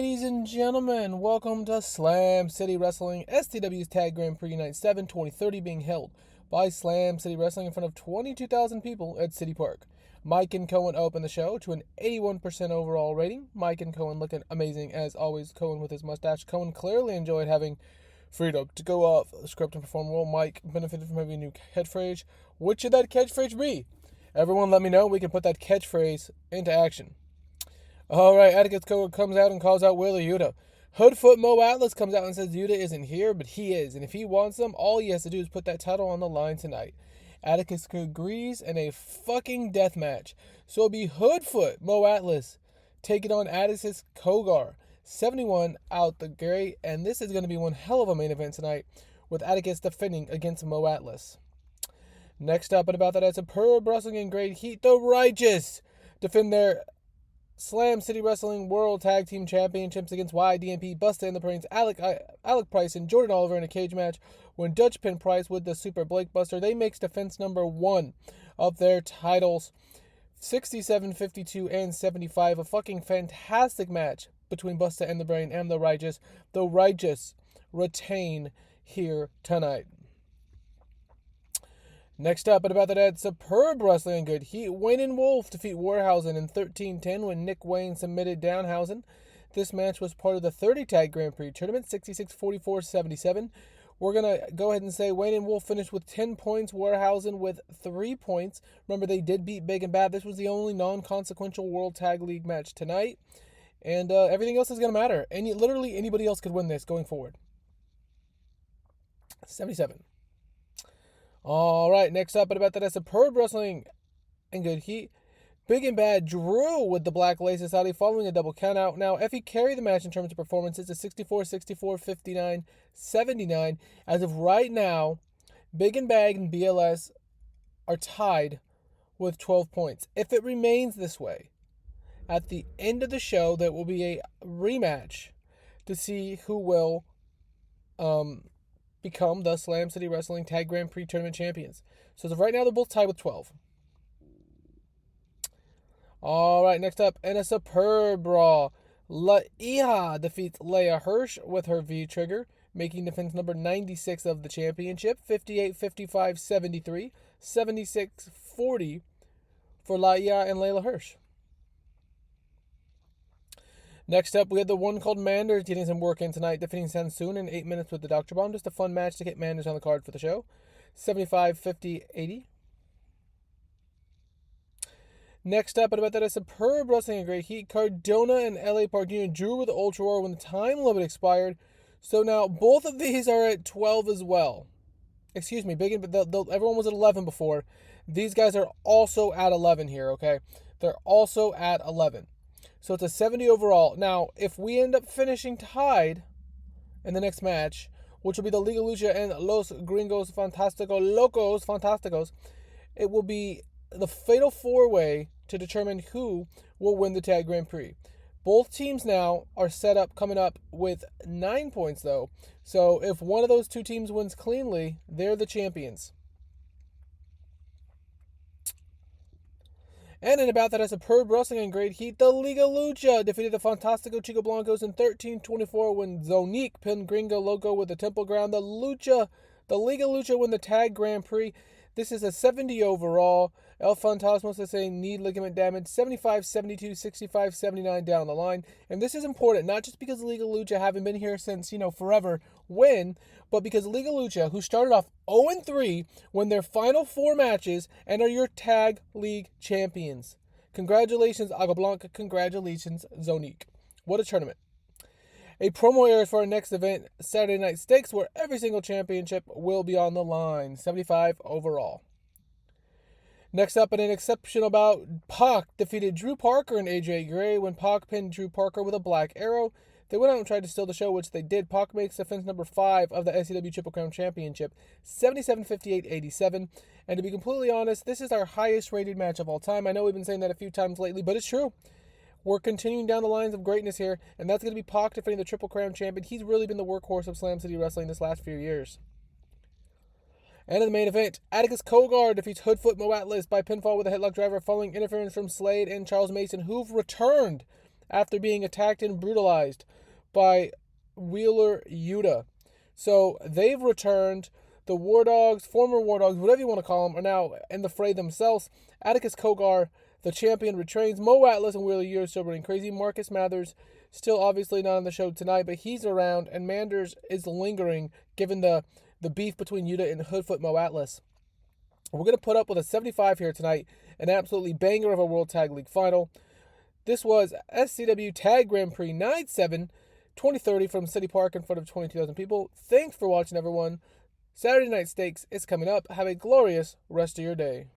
Ladies and gentlemen, welcome to Slam City Wrestling, STW's Tag Grand Prix Night 7 2030, being held by Slam City Wrestling in front of 22,000 people at City Park. Mike and Cohen open the show to an 81% overall rating. Mike and Cohen looking amazing as always. Cohen with his mustache. Cohen clearly enjoyed having freedom to go off the script and perform well. Mike benefited from having a new catchphrase. What should that catchphrase be? Everyone let me know. We can put that catchphrase into action. Alright, Atticus Cohen comes out and calls out Wheeler Yuta. Hoodfoot Mo Atlas comes out and says Yuta isn't here, but he is. And if he wants them, all he has to do is put that title on the line tonight. Atticus agrees in a fucking death match. So it'll be Hoodfoot Mo Atlas taking on Atticus Cogar. 71 out the gate. And this is going to be one hell of a main event tonight, with Atticus defending against Mo Atlas. Next up, and about that, at Superb Wrestling in Great Heat, the Righteous defend their Slam City Wrestling World Tag Team Championships against YDMP, Busta and the Brains, Alec Price, and Jordan Oliver in a cage match. When Dutch pin Price with the Super Blake Buster, they make defense number 1 of their titles. 67, 52, and 75. A fucking fantastic match between Busta and the Brain and the Righteous. The Righteous retain here tonight. Next up, and about that, Superb Wrestling in Good Heat. Wayne and Wolf defeat Warhausen in 13-10 when Nick Wayne submitted Downhausen. This match was part of the 30 Tag Grand Prix tournament, 66-44-77. We're going to go ahead and say Wayne and Wolf finished with 10 points, Warhausen with 3 points. Remember, they did beat Big and Bad. This was the only non-consequential World Tag League match tonight. And everything else is going to matter. Literally anybody else could win this going forward. 77. Alright, next up, and about that, Superb Wrestling in Good Heat. Big and Bad drew with the Black Lace Society following a double countout. Now, Effie carried the match in terms of performances to 64-64, 59-79. As of right now, Big and Bad and BLS are tied with 12 points. If it remains this way, at the end of the show, there will be a rematch to see who will become the Slam City Wrestling Tag Grand Prix Tournament Champions. So as of right now, they're both tied with 12. Alright, next up, in a superb brawl, La Iha defeats Leia Hirsch with her V-Trigger, making defense number 96 of the championship. 58-55-73, 76-40 for La Iha and Layla Hirsch. Next up, we had the one called Manders getting some work in tonight, defeating Sansoon in 8 minutes with the Dr. Bomb. Just a fun match to get Manders on the card for the show. 75-50-80. Next up, and about that, a Superb Wrestling in Great Heat. Cardona and LA Park Jr. drew with the Ultra Roar when the time limit expired. So now both of these are at 12 as well. Excuse me, everyone was at 11 before. These guys are also at 11 here, okay? They're also at 11. So it's a 70 overall. Now, if we end up finishing tied in the next match, which will be the Liga Lucha and Los Gringos Fantásticos, it will be the Fatal 4-Way to determine who will win the Tag Grand Prix. Both teams now are set up, coming up with 9 points, though. So if one of those two teams wins cleanly, they're the champions. And in about that, a Superb Wrestling in Great Heat, the Liga Lucha defeated the Fantastico Chico Blancos in 13-24 when Zonique pinned Gringo Loco with the Temple Ground. The Liga Lucha win the Tag Grand Prix. This is a 70 overall. El Fantasma is saying knee ligament damage, 75-72, 65-79 down the line. And this is important, not just because Liga Lucha haven't been here since, forever, but because Liga Lucha, who started off 0-3, win their final 4 matches and are your Tag League champions. Congratulations, Agua Blanca. Congratulations, Zonique. What a tournament. A promo airs for our next event, Saturday Night Stakes, where every single championship will be on the line. 75 overall. Next up, in an exceptional bout, Pac defeated Drew Parker and AJ Gray when Pac pinned Drew Parker with a Black Arrow. They went out and tried to steal the show, which they did. Pac makes defense number 5 of the SCW Triple Crown Championship, 77-58-87. And to be completely honest, this is our highest rated match of all time. I know we've been saying that a few times lately, but it's true. We're continuing down the lines of greatness here, and that's going to be Pac defending the Triple Crown Champion. He's really been the workhorse of Slam City Wrestling this last few years. And in the main event, Atticus Cogar defeats Hoodfoot Mo Atlas by pinfall with a headlock driver following interference from Slade and Charles Mason, who've returned after being attacked and brutalized by Wheeler Yuta. So they've returned. The War Dogs, former War Dogs, whatever you want to call them, are now in the fray themselves. Atticus Kogar, the champion, retrains. Mo Atlas and Wheeler Yuta still running crazy. Marcus Mathers, still obviously not on the show tonight, but he's around, and Manders is lingering given the beef between Yuta and Hoodfoot Mo Atlas. We're going to put up with a 75 here tonight, an absolutely banger of a World Tag League final. This was SCW Tag Grand Prix Night 7, 2030 from City Park in front of 22,000 people. Thanks for watching, everyone. Saturday Night Stakes is coming up. Have a glorious rest of your day.